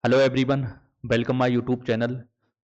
Hello everyone, welcome my YouTube channel.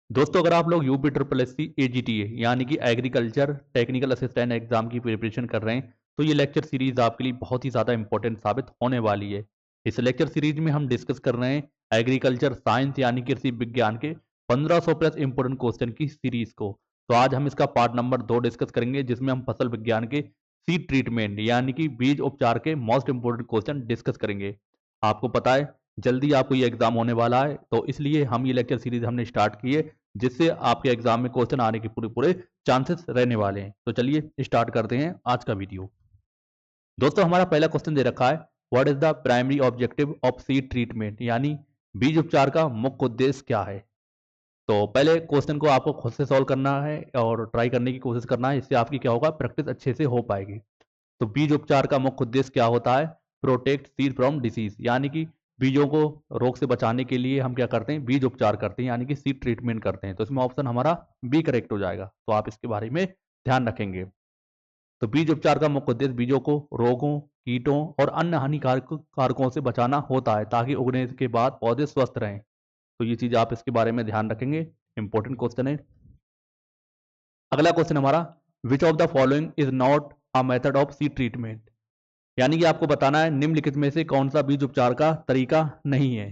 दोस्तों, अगर आप लोग UP triple S C AGTA यानी कि एग्रीकल्चर टेक्निकल असिस्टेंट एग्जाम की प्रिपरेशन कर रहे हैं तो ये लेक्चर सीरीज आपके लिए बहुत ही ज़्यादा इंपॉर्टेंट साबित होने वाली है। इस लेक्चर सीरीज में हम डिस्कस कर रहे हैं एग्रीकल्चर साइंस यानी कृषि विज्ञान के 1500 प्लस इंपॉर्टेंट क्वेश्चन की सीरीज को। तो आज हम इसका पार्ट नंबर 2 डिस्कस करेंगे, जिसमें हम फसल विज्ञान के सीड ट्रीटमेंट यानी कि बीज उपचार के मोस्ट इंपॉर्टेंट क्वेश्चन डिस्कस करेंगे। आपको पता है जल्दी आपको ये एग्जाम होने वाला है, तो इसलिए हम ये लेक्चर सीरीज हमने स्टार्ट की है, जिससे आपके एग्जाम में क्वेश्चन आने के पूरे पूरे चांसेस रहने वाले हैं। तो चलिए स्टार्ट करते हैं आज का वीडियो। दोस्तों, हमारा पहला क्वेश्चन दे रखा है, what is the primary objective of seed treatment यानी बीज उपचार का मुख्य उद्देश्य क्या है। तो पहले क्वेश्चन को आपको खुद से सॉल्व करना है और ट्राई करने की कोशिश करना है, इससे आपकी क्या होगा, प्रैक्टिस अच्छे से हो पाएगी। तो बीज उपचार का मुख्य उद्देश्य क्या होता है, प्रोटेक्ट सीड फ्रॉम डिसीज यानी कि बीजों को रोग से बचाने के लिए हम क्या करते हैं, बीज उपचार करते हैं यानी कि सीड ट्रीटमेंट करते हैं। तो इसमें ऑप्शन हमारा बी करेक्ट हो जाएगा। तो आप इसके बारे में ध्यान रखेंगे। तो बीज उपचार का मुख्य उद्देश्य बीजों को रोगों, कीटों और अन्य हानिकारक कारकों से बचाना होता है, ताकि उगने के बाद पौधे स्वस्थ रहें। तो ये चीज आप इसके बारे में ध्यान रखेंगे, इंपॉर्टेंट क्वेश्चन है। अगला क्वेश्चन हमारा, which of the following is not a method of seed treatment यानी कि आपको बताना है निम्नलिखित में से कौन सा बीज उपचार का तरीका नहीं है।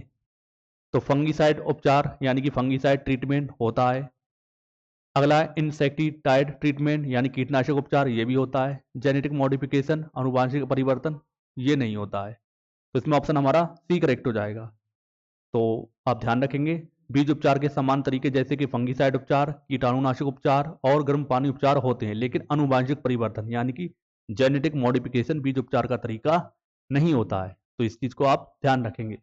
तो फंगीसाइड उपचार यानी कि फंगीसाइड ट्रीटमेंट होता है। अगला है इंसेक्टिसाइड ट्रीटमेंट यानी कीटनाशक उपचार, ये भी होता है। जेनेटिक मॉडिफिकेशन अनुवांशिक परिवर्तन, ये नहीं होता है। तो इसमें ऑप्शन हमारा सी करेक्ट हो जाएगा। तो आप ध्यान रखेंगे, बीज उपचार के समान तरीके जैसे कि फंगीसाइड उपचार, कीटाणुनाशक उपचार और गर्म पानी उपचार होते हैं, लेकिन अनुवांशिक परिवर्तन यानी कि जेनेटिक मॉडिफिकेशन बीज उपचार का तरीका नहीं होता है। तो इस चीज को आप ध्यान रखेंगे।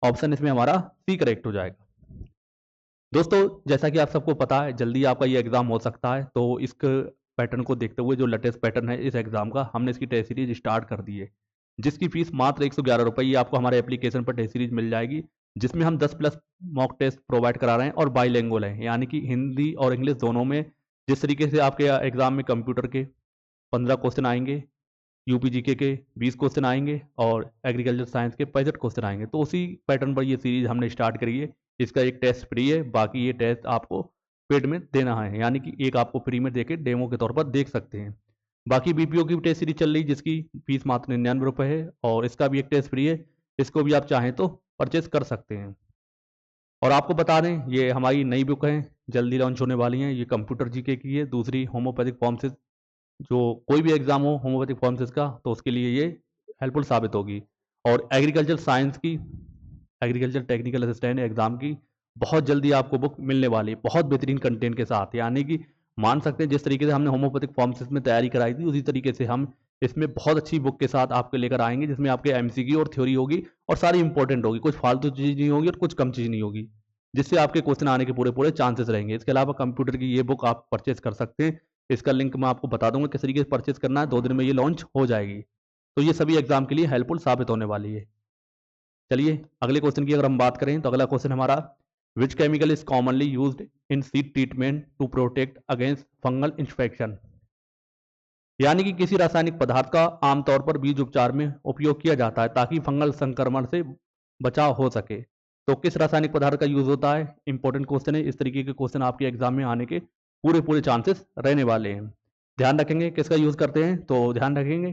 ऑप्शन इसमें हमारा सी करेक्ट हो जाएगा। दोस्तों, जैसा कि आप सबको पता है जल्दी आपका ये एग्जाम हो सकता है, तो इस पैटर्न को देखते हुए जो लेटेस्ट पैटर्न है इस एग्जाम का, हमने इसकी टेस्ट सीरीज स्टार्ट कर दी है, जिसकी फीस मात्र 111 रुपये ये आपको हमारे एप्लीकेशन पर टेस्ट सीरीज मिल जाएगी, जिसमें हम 10 प्लस मॉक टेस्ट प्रोवाइड करा रहे हैं और बाईलैंग्वेज है यानी कि हिंदी और इंग्लिश दोनों में। जिस तरीके से आपके एग्जाम में कंप्यूटर के 15 क्वेश्चन आएंगे, यूपीजीके के 20 क्वेश्चन आएंगे और एग्रीकल्चर साइंस के 65 क्वेश्चन आएंगे, तो उसी पैटर्न पर ये सीरीज हमने स्टार्ट करी है। इसका एक टेस्ट फ्री है, बाकी ये टेस्ट आपको पेड में देना है, यानी कि एक आपको फ्री में देके डेमो के तौर पर देख सकते हैं। बाकी बीपीओ की टेस्ट सीरीज चल रही, जिसकी फीस मात्र 99 रुपये है और इसका भी एक टेस्ट फ्री है। इसको भी आप चाहें तो परचेज कर सकते हैं। और आपको बता दें, ये हमारी नई बुक है, जल्दी लॉन्च होने वाली हैं। ये कंप्यूटर जीके की है, दूसरी होम्योपैथिक फॉर्म से जो कोई भी एग्जाम हो होम्योपैथिक फॉर्मेसिस का, तो उसके लिए ये हेल्पफुल साबित होगी। और एग्रीकल्चर साइंस की, एग्रीकल्चर टेक्निकल असिस्टेंट एग्जाम की बहुत जल्दी आपको बुक मिलने वाली है, बहुत बेहतरीन कंटेंट के साथ। यानी कि मान सकते हैं जिस तरीके से हमने होम्योपैथिक फॉर्मेसिस में तैयारी कराई थी, उसी तरीके से हम इसमें बहुत अच्छी बुक के साथ आपके लेकर आएंगे, जिसमें आपके एमसीक्यू और थ्योरी होगी और सारी इंपॉर्टेंट होगी, कुछ फालतू चीज़ नहीं होगी और कुछ कम चीज़ नहीं होगी, जिससे आपके क्वेश्चन आने के पूरे पूरे चांसेस रहेंगे। इसके अलावा कंप्यूटर की ये बुक आप परचेज कर सकते हैं। इसका लिंक मैं आपको बता दूंगा किस तरीके से परचेज करना है, 2 दिन में ये लॉन्च हो जाएगी। तो ये सभी एग्जाम के लिए हेल्पफुल साबित होने वाली है। चलिए अगले क्वेश्चन की अगर हम बात करें, तो अगला क्वेश्चन हमारा, which chemical is commonly used in seed treatment to protect against fungal infection यानी कि किसी रासायनिक पदार्थ का आमतौर पर बीज उपचार में उपयोग किया जाता है ताकि फंगल संक्रमण से बचाव हो सके। तो किस रासायनिक पदार्थ का यूज होता है, इंपॉर्टेंट क्वेश्चन है। इस तरीके के क्वेश्चन आपके एग्जाम में आने के पूरे पूरे चांसेस रहने वाले हैं। ध्यान रखेंगे किसका यूज करते हैं, तो ध्यान रखेंगे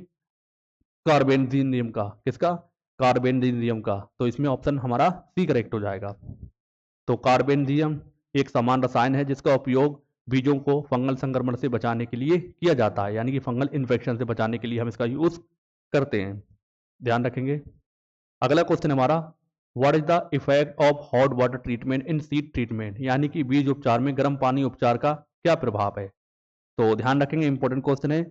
कार्बेंजीनियम का। किसका, कार्बेंजीनियम का। तो इसमें ऑप्शन हमारा सी करेक्ट हो जाएगा। तो कार्बेंजीनियम एक समान रसायन है जिसका उपयोग बीजों को फंगल संक्रमण से बचाने के लिए किया जाता है, यानी कि फंगल इन्फेक्शन से बचाने के लिए हम इसका यूज करते हैं। ध्यान रखेंगे। अगला क्वेश्चन हमारा, what is the effect of hot water treatment in seed treatment यानी कि बीज उपचार में गर्म पानी उपचार का क्या प्रभाव है। तो ध्यान रखेंगे, इंपॉर्टेंट क्वेश्चन है।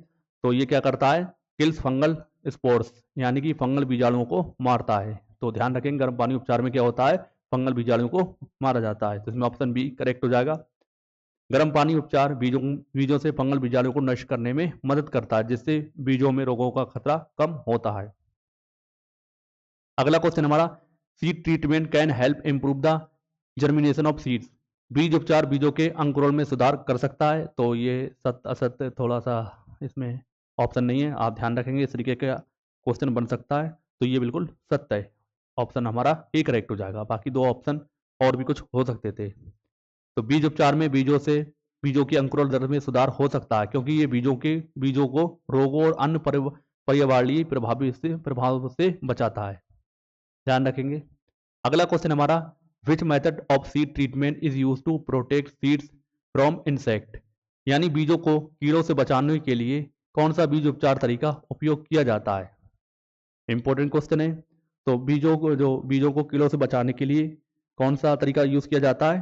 तो ये क्या करता है, किल्स फंगल स्पोर्स यानी कि फंगल बीजाणुओं को मारता है। तो ध्यान रखेंगे, गर्म पानी उपचार में क्या होता है, फंगल बीजाणुओं को मारा जाता है। तो इसमें ऑप्शन बी करेक्ट हो जाएगा। गर्म पानी उपचार बीजों बीजों से फंगल बीजाणुओं को नष्ट करने में मदद करता है, जिससे बीजों में रोगों का खतरा कम होता है। अगला क्वेश्चन हमारा, seed treatment can help improve the germination of seeds बीज उपचार बीजों के अंकुरण में सुधार कर सकता है। तो ये सत्य असत्य थोड़ा सा इसमें ऑप्शन नहीं है, आप ध्यान रखेंगे। इस तरीके का क्वेश्चन बन सकता है, तो ये बिल्कुल सत्य है। ऑप्शन हमारा ए करेक्ट हो जाएगा। बाकी दो ऑप्शन और भी कुछ हो सकते थे। तो बीज उपचार में बीजों की अंकुरण दर में सुधार हो सकता है, क्योंकि ये बीजों को रोगों और अन्य पर्यावरणीय प्रभाव से बचाता है। ध्यान रखेंगे। अगला क्वेश्चन हमारा, which method of seed treatment is use to protect seeds from insect, यानी बीजों को कीड़ों से बचाने के लिए कौन सा बीज उपचार तरीका उपयोग किया जाता है। इंपॉर्टेंट क्वेश्चन है। तो बीजों को कीड़ों से बचाने के लिए कौन सा तरीका यूज किया जाता है,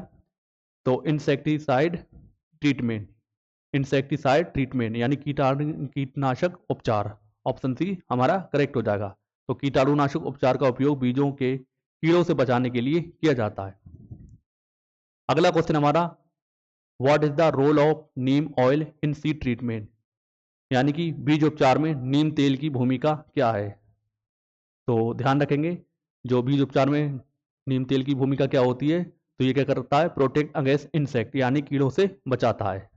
तो इंसेक्टिसाइड ट्रीटमेंट यानी कीटनाशक उपचार। ऑप्शन सी हमारा करेक्ट हो जाएगा। तो कीटाणुनाशक उपचार का उपयोग बीजों के कीड़ों से बचाने के लिए किया जाता है। अगला क्वेश्चन हमारा, what is the role of neem oil in seed treatment, यानी कि बीज उपचार में नीम तेल की भूमिका क्या है। तो ध्यान रखेंगे, जो बीज उपचार में नीम तेल की भूमिका क्या होती है, तो ये क्या करता है, प्रोटेक्ट अगेंस्ट इंसेक्ट यानी कीड़ों से बचाता है।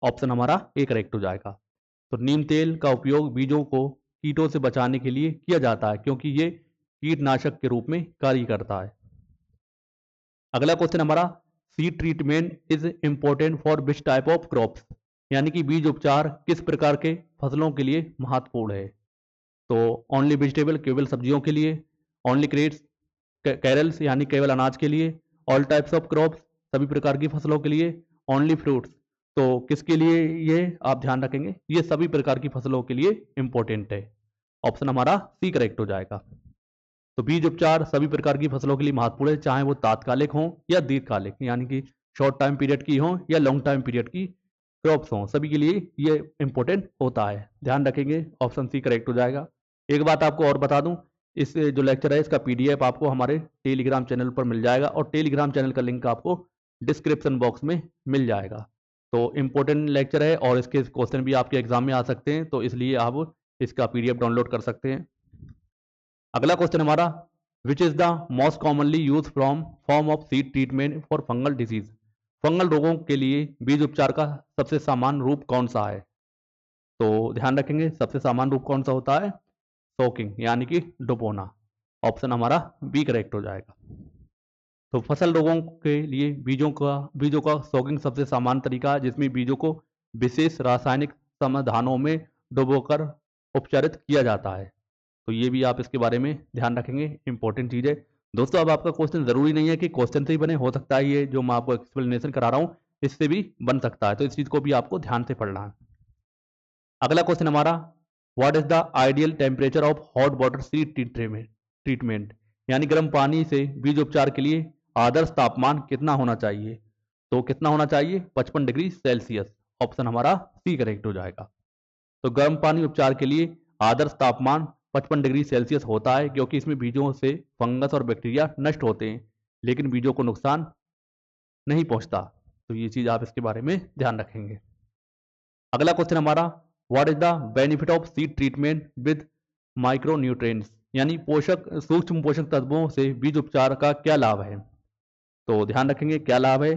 ऑप्शन हमारा ए करेक्ट हो जाएगा। तो नीम तेल का उपयोग बीजों को कीटों से बचाने के लिए किया जाता है, क्योंकि ये कीटनाशक के रूप में कार्य करता है। अगला क्वेश्चन हमारा, seed treatment is important for which type of crops, यानी कि बीज उपचार किस प्रकार के फसलों के लिए महत्वपूर्ण है। तो ओनली वेजिटेबल केवल सब्जियों के लिए, ओनली क्रेड्स कैरल्स यानी केवल अनाज के लिए, ऑल टाइप्स ऑफ क्रॉप्स सभी प्रकार की फसलों के लिए, ओनली फ्रूट्स। तो किसके लिए ये आप ध्यान रखेंगे, ये सभी प्रकार की फसलों के लिए इंपॉर्टेंट है। ऑप्शन हमारा सी करेक्ट हो जाएगा। तो बीज उपचार सभी प्रकार की फसलों के लिए महत्वपूर्ण है, चाहे वो तात्कालिक हों या दीर्घकालिक, यानी कि शॉर्ट टाइम पीरियड की हों या लॉन्ग टाइम पीरियड की क्रॉप्स हों, सभी के लिए ये इंपॉर्टेंट होता है। ध्यान रखेंगे, ऑप्शन सी करेक्ट हो जाएगा। एक बात आपको और बता दूं, इस जो लेक्चर है इसका पीडीएफ आपको हमारे टेलीग्राम चैनल पर मिल जाएगा, और टेलीग्राम चैनल का लिंक आपको डिस्क्रिप्शन बॉक्स में मिल जाएगा। तो इम्पोर्टेंट लेक्चर है और इसके क्वेश्चन भी आपके एग्जाम में आ सकते हैं, तो इसलिए आप इसका पीडीएफ डाउनलोड कर सकते हैं। अगला क्वेश्चन हमारा, which is the most commonly use form of seed treatment for fungal disease, fungal रोगों के लिए बीज उपचार का सबसे सामान्य रूप कौन सा है। तो ध्यान रखेंगे, सबसे सामान्य रूप कौन सा होता है, सोकिंग यानी कि डुबोना। ऑप्शन हमारा बी करेक्ट हो जाएगा। तो फसल रोगों के लिए बीजों का सोकिंग सबसे सामान्य तरीका है, जिसमें बीजों को विशेष रासायनिक समाधानों में डुबोकर उपचारित किया जाता है। तो ये भी आप इसके बारे में ध्यान रखेंगे, इंपॉर्टेंट चीज़ है। दोस्तों, अब आपका क्वेश्चन जरूरी नहीं है कि क्वेश्चन से ही बने, हो सकता है ये जो मैं आपको एक्सप्लेनेशन करा रहा हूँ इससे भी बन सकता है, तो इस चीज़ को भी आपको ध्यान से पढ़ना है। अगला क्वेश्चन हमारा, what is the ideal temperature of hot water seed treatment, यानी गर्म पानी से बीज उपचार के लिए आदर्श तापमान कितना होना चाहिए। तो कितना होना चाहिए, 55 डिग्री सेल्सियस। ऑप्शन हमारा सी करेक्ट हो जाएगा। तो गर्म पानी उपचार के लिए आदर्श तापमान 55 डिग्री सेल्सियस होता है, क्योंकि इसमें बीजों से फंगस और बैक्टीरिया नष्ट होते हैं, लेकिन बीजों को नुकसान नहीं पहुंचता। तो ये चीज़ आप इसके बारे में ध्यान रखेंगे। अगला क्वेश्चन हमारा, what is the benefit of seed treatment with micro nutrients, यानी सूक्ष्म पोषक तत्वों से बीज उपचार का क्या लाभ है। तो ध्यान रखेंगे, क्या लाभ है,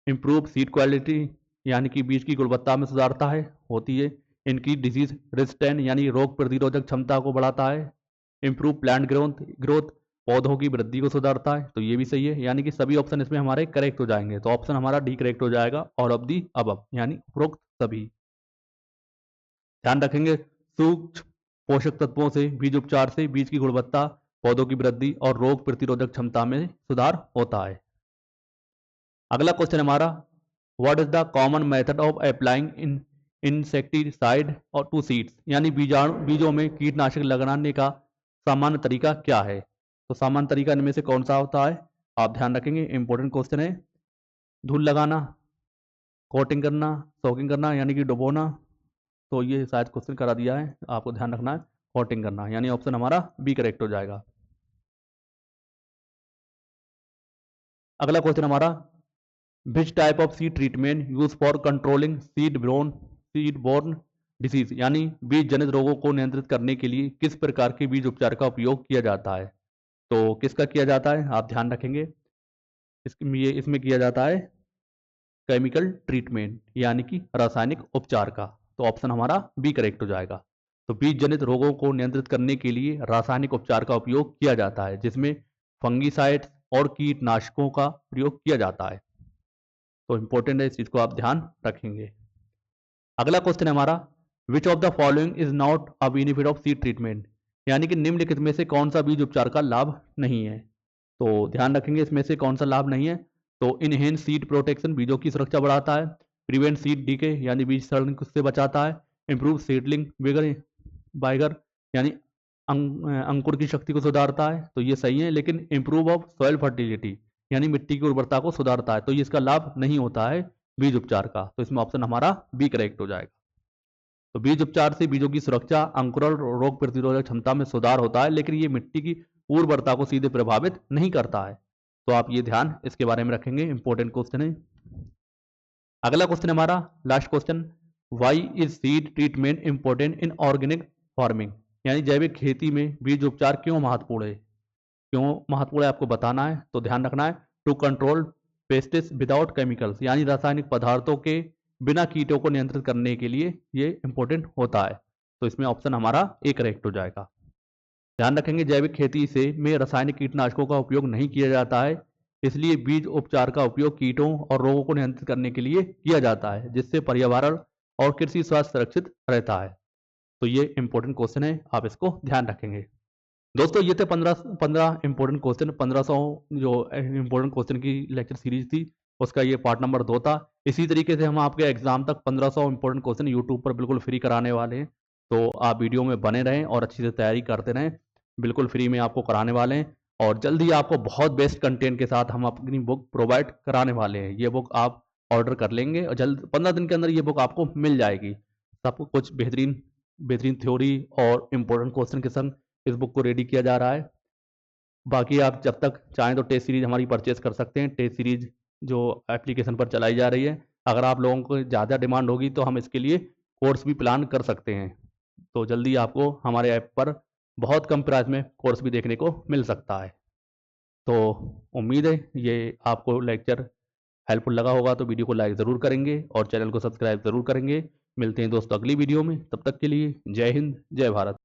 इंप्रूव सीड क्वालिटी यानी कि बीज की गुणवत्ता में सुधारता है, होती है। इनकी डिजीज रेजिस्टेंट यानी रोग प्रतिरोधक क्षमता को बढ़ाता है। इंप्रूव प्लांट ग्रोथ पौधों की वृद्धि को सुधारता है। तो ये भी सही है, यानी कि सभी ऑप्शन इसमें हमारे करेक्ट हो जाएंगे। तो ऑप्शन हमारा डी करेक्ट हो जाएगा, और ऑफ दी अबव यानी उपरोक्त सभी। ध्यान रखेंगे, सूक्ष्म पोषक तत्वों से बीज उपचार से बीज की गुणवत्ता, पौधों की वृद्धि और रोग प्रतिरोधक क्षमता में सुधार होता है। अगला क्वेश्चन हमारा, what is the common method of applying insecticide और टू सीड्स, यानी बीजों में कीटनाशक लगाने का सामान्य तरीका क्या है। तो सामान्य तरीका इनमें से कौन सा होता है, आप ध्यान रखेंगे, इंपॉर्टेंट क्वेश्चन है। धूल लगाना, कोटिंग करना, सोकिंग करना यानी कि डुबोना। तो ये शायद क्वेश्चन करा दिया है, आपको ध्यान रखना है, कोटिंग करना, यानी ऑप्शन हमारा बी करेक्ट हो जाएगा। अगला क्वेश्चन हमारा, which type of seed treatment use for controlling seed borne disease, यानी बीज जनित रोगों को नियंत्रित करने के लिए किस प्रकार के बीज उपचार का उपयोग किया जाता है। तो किसका किया जाता है, आप ध्यान रखेंगे, इसमें किया जाता है केमिकल ट्रीटमेंट यानी कि रासायनिक उपचार का। तो ऑप्शन हमारा बी करेक्ट हो जाएगा। तो बीज जनित रोगों को नियंत्रित करने के लिए रासायनिक उपचार का उपयोग किया जाता है, जिसमें फंगीसाइड्स और कीटनाशकों का प्रयोग किया जाता है। तो इंपॉर्टेंट है, इस चीज को आप ध्यान रखेंगे। अगला क्वेश्चन है हमारा, which of the following is not a benefit of seed treatment, यानी कि निम्नलिखित में से कौन सा बीज उपचार का लाभ नहीं है। तो ध्यान रखेंगे इसमें से कौन सा लाभ नहीं है। तो इनहेंस सीड प्रोटेक्शन, बीजों की सुरक्षा बढ़ाता है। प्रिवेंट सीड डीके, यानी बीज सड़ने से बचाता है। इंप्रूव सीडलिंग वाइगर, यानी अंकुर की शक्ति को सुधारता है, तो ये सही है। लेकिन इंप्रूव ऑफ सॉइल फर्टिलिटी, यानी मिट्टी की उर्वरता को सुधारता है, तो ये इसका लाभ नहीं होता है बीज उपचार का। तो इसमें ऑप्शन हमारा बी करेक्ट हो जाएगा। तो बीज उपचार से बीजों की सुरक्षा, अंकुरण, रोग प्रतिरोधक क्षमता में सुधार होता है, लेकिन ये मिट्टी की उर्वरता को सीधे प्रभावित नहीं करता है। तो आप ये ध्यान इसके बारे में रखेंगे, इंपॉर्टेंट क्वेश्चन है। अगला क्वेश्चन हमारा last question, why is seed treatment important in organic farming, यानी जैविक खेती में बीज उपचार क्यों महत्वपूर्ण है। क्यों महत्वपूर्ण है आपको बताना है। तो ध्यान रखना है, to control pests without chemicals, यानी रासायनिक पदार्थों के बिना कीटों को नियंत्रित करने के लिए ये इंपॉर्टेंट होता है। तो इसमें ऑप्शन हमारा ए करेक्ट हो जाएगा। ध्यान रखेंगे, जैविक खेती से में रासायनिक कीटनाशकों का उपयोग नहीं किया जाता है, इसलिए बीज उपचार का उपयोग कीटों और रोगों को नियंत्रित करने के लिए किया जाता है, जिससे पर्यावरण और कृषि स्वास्थ्य सुरक्षित रहता है। तो ये इंपॉर्टेंट क्वेश्चन है, आप इसको ध्यान रखेंगे। दोस्तों ये थे 15 इंपॉर्टेंट क्वेश्चन, 1500 जो इंपॉर्टेंट क्वेश्चन की लेक्चर सीरीज थी, उसका ये पार्ट नंबर 2 था। इसी तरीके से हम आपके एग्जाम तक 1500 इंपॉर्टेंट क्वेश्चन यूट्यूब पर बिल्कुल फ्री कराने वाले हैं। तो आप वीडियो में बने रहें और अच्छी से तैयारी करते रहें, बिल्कुल फ्री में आपको कराने वाले हैं। और जल्दी आपको बहुत बेस्ट कंटेंट के साथ हम अपनी बुक प्रोवाइड कराने वाले हैं। ये बुक आप ऑर्डर कर लेंगे और जल्द 15 दिन के अंदर ये बुक आपको मिल जाएगी। सब कुछ बेहतरीन बेहतरीन थ्योरी और इम्पोर्टेंट क्वेश्चन के संग इस बुक को रेडी किया जा रहा है। बाकी आप जब तक चाहें तो टेस्ट सीरीज हमारी परचेज कर सकते हैं। टेस्ट सीरीज जो एप्लीकेशन पर चलाई जा रही है, अगर आप लोगों को ज़्यादा डिमांड होगी तो हम इसके लिए कोर्स भी प्लान कर सकते हैं। तो जल्दी आपको हमारे ऐप पर बहुत कम प्राइस में कोर्स भी देखने को मिल सकता है। तो उम्मीद है ये आपको लेक्चर हेल्पफुल लगा होगा, तो वीडियो को लाइक ज़रूर करेंगे और चैनल को सब्सक्राइब ज़रूर करेंगे। मिलते हैं दोस्तों अगली वीडियो में, तब तक के लिए जय हिंद, जय भारत।